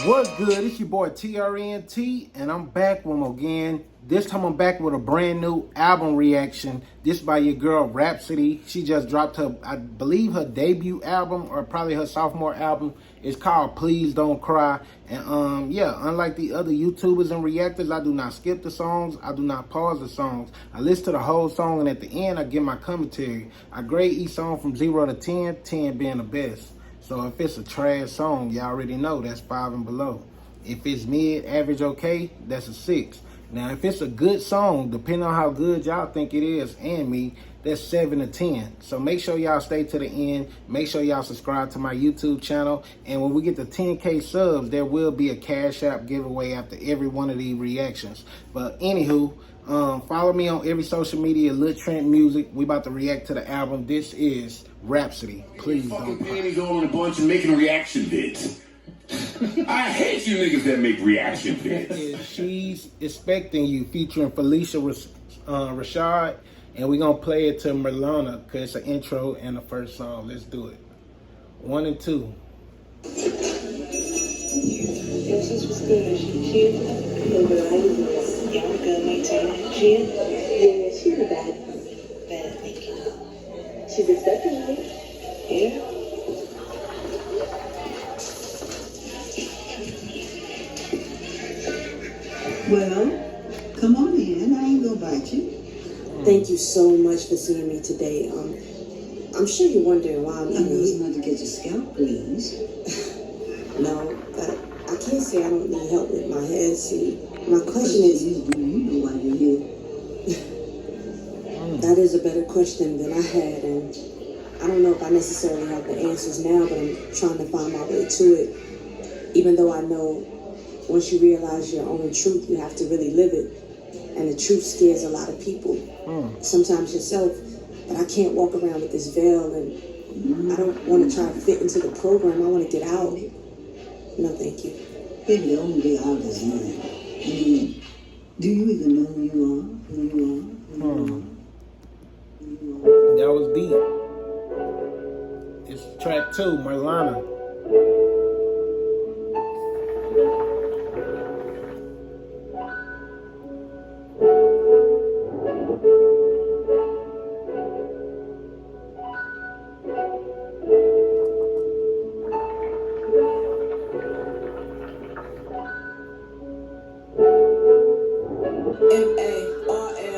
What's good? It's your boy TRNT, and I'm back one more again. This time I'm back with a brand new album reaction. This by your girl Rapsody. She just dropped her, I believe, her debut album, or probably her sophomore album. It's called Please Don't Cry. And yeah, unlike the other YouTubers and reactors, I do not skip the songs. I do not pause the songs. I listen to the whole song, and at the end, I give my commentary. I grade each song from 0 to 10, 10 being the best. So if it's a trash song, y'all already know that's 5 and below. If it's mid, average, okay, that's a 6. Now, if it's a good song, depending on how good y'all think it is and me, that's 7 to 10. So make sure y'all stay to the end. Make sure y'all subscribe to my YouTube channel. And when we get to 10K subs, there will be a Cash App giveaway after every one of these reactions. But anywho, follow me on every social media, Lil Trent Music. We about to react to the album. This is Rapsody. Please don't cry. Fucking going a bunch and making reaction vids. I hate you niggas that make reaction vids. She's Expecting You featuring Phylicia, Rashad, and we're gonna play it to Marlanna because it's an intro and the first song. Let's do it. 1 and 2. She's a bad thinking. She's expecting you. Yeah. Well, come on in. I ain't gonna bite you. Thank you so much for seeing me today. I'm sure you're wondering why I'm I'm not to get your scalp, please. No, I can't say I don't need help with my head. See, my question is, you know why you're here. that is a better question than I had, and I don't know if I necessarily have the answers now, but I'm trying to find my way to it. Even though I know once you realize your own truth, you have to really live it. And the truth scares a lot of people. Sometimes yourself. But I can't walk around with this veil, and I don't want to try to fit into the program. I want to get out. No, thank you. Baby, the only way out is in. I mean, do you even know who you are? Who you are? That was deep. It's track 2, Marlanna.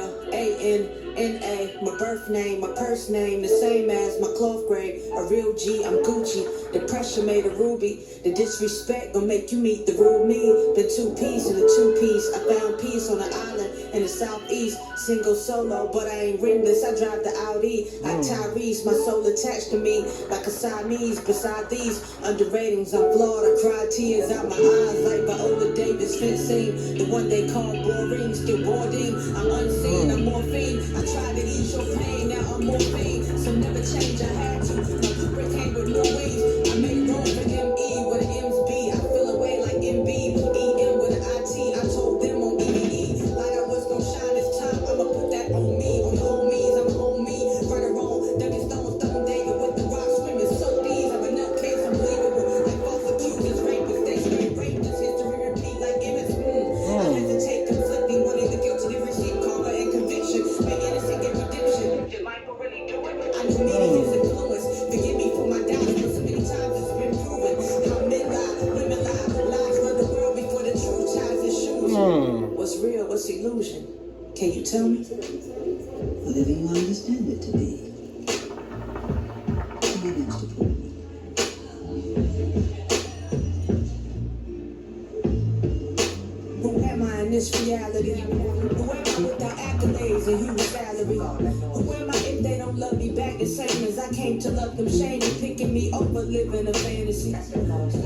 M-A-R-L-A-N-N-A. My birth name, my purse name, the same as my cloth grade. A real G, I'm Gucci. The pressure made a ruby. The disrespect gon' make you meet the real me. The 2-piece and the 2-piece. I found peace on an island in the southeast. Single solo, but I ain't ringless. I drive the Audi. Like Tyrese, my soul attached to me like a Siamese. Beside these underratings, I'm flawed. I cried tears out my eyes like Viola Davis fencing. The one they call boring, still boarding. I'm unseen, I'm morphine. I tried to ease your pain, now I'm morphine. So never change, I had to. My Cooper came with no wings. I made room for M.E. where the M's be. I feel away like M.B. E.M. with an I.T. I told them on E.E. like I was gon' shine this time. I'ma put that on me, on the homies. I'm on me, right or wrong. Duncan Stones, thumping David with the rock screaming. So these are a nutcase, unbelievable. Like false accusers, rapists, they scream rape. This history repeat like Emmett. I hesitate, conflicting, wanting the guilty to receive karma and conviction. Make innocent get redemption. Did Michael really do it? I knew media's influence. Forgive me for my doubts, but so many times it's been proven. How men lie, women lie, lies run the world before the truth ties its shoes. What's real, what's illusion? Can you tell me? Whatever you understand it to be. What begins to prove it. Who am I in this reality? Who am I without accolades and huge salary? Who am I if they don't love me back the same as I came to love them? Shame and picking me over living a fantasy. Who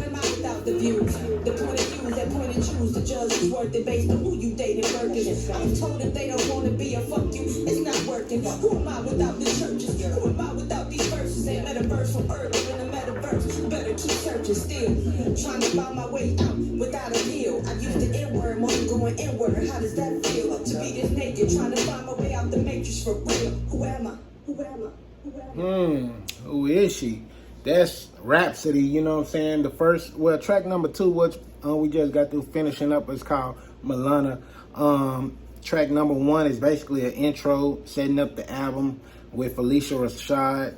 am I without the views? The point of views that point and choose. The judge is worth it based on who you dating working. I'm told if they don't want to be a fuck you, it's not working. Who am I without the churches? Who am I without these verses? Ain't metaverse from earth in the metaverse. Better keep searching still. Trying to find my way out without a deal. I used the N-word, more going inward. How does that feel? To be this naked, trying to find my way out the matrix for real. Who am I? Who am I? Who am I? Who is she? That's Rapsody, you know what I'm saying? The first, well, track number 2, which we just got through finishing up, is called Marlanna. Track number 1 is basically an intro setting up the album with Phylicia Rashad.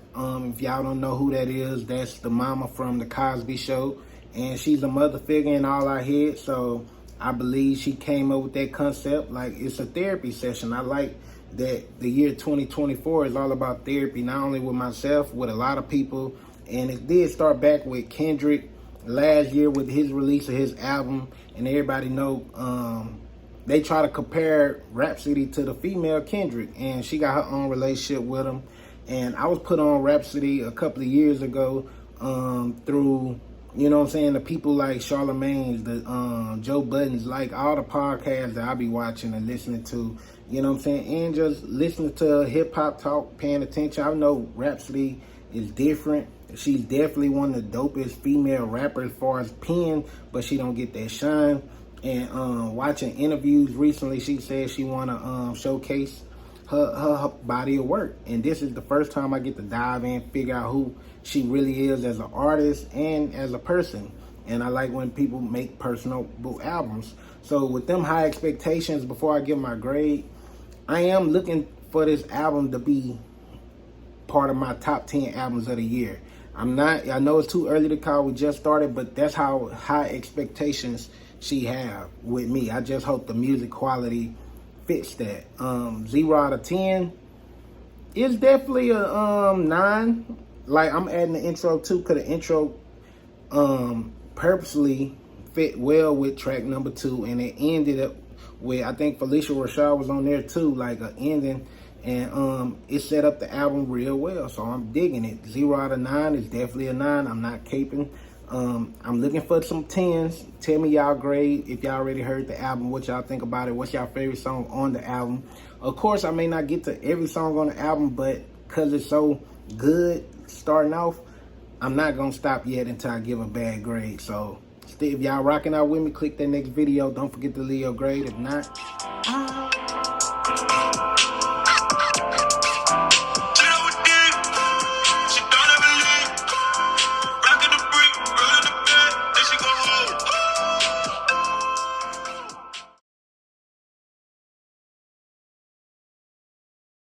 If y'all don't know who that is, that's the mama from The Cosby Show. And she's a mother figure in all our heads, so I believe she came up with that concept. Like, it's a therapy session. I like that the year 2024 is all about therapy, not only with myself, with a lot of people. And it did start back with Kendrick last year with his release of his album. And everybody know they try to compare Rapsody to the female Kendrick. And she got her own relationship with him. And I was put on Rapsody a couple of years ago through, you know what I'm saying, the people like Charlamagne's, the Joe Buttons, like all the podcasts that I be watching and listening to, you know what I'm saying, and just listening to hip-hop talk, paying attention. I know Rapsody is different. She's definitely one of the dopest female rappers as far as pen, but she don't get that shine. And watching interviews recently, she said she want to showcase her body of work. And this is the first time I get to dive in, figure out who she really is as an artist and as a person. And I like when people make personal albums. So with them high expectations, before I give my grade, I am looking for this album to be part of my top 10 albums of the year. I'm not, I know it's too early to call, we just started, but that's how high expectations she have with me. I just hope the music quality fits that. 0 out of 10 is definitely a 9. Like, I'm adding the intro too, because the intro purposely fit well with track number 2, and it ended up with, I think Phylicia Rashad was on there too, like an ending. And it set up the album real well, so I'm digging it. 0 out of 9 is definitely a 9. I'm not caping. I'm looking for some 10s. Tell me y'all grade if y'all already heard the album, what y'all think about it, what's y'all favorite song on the album. Of course, I may not get to every song on the album, but because it's so good starting off, I'm not going to stop yet until I give a bad grade. So if y'all rocking out with me, click that next video. Don't forget to leave your grade. If not,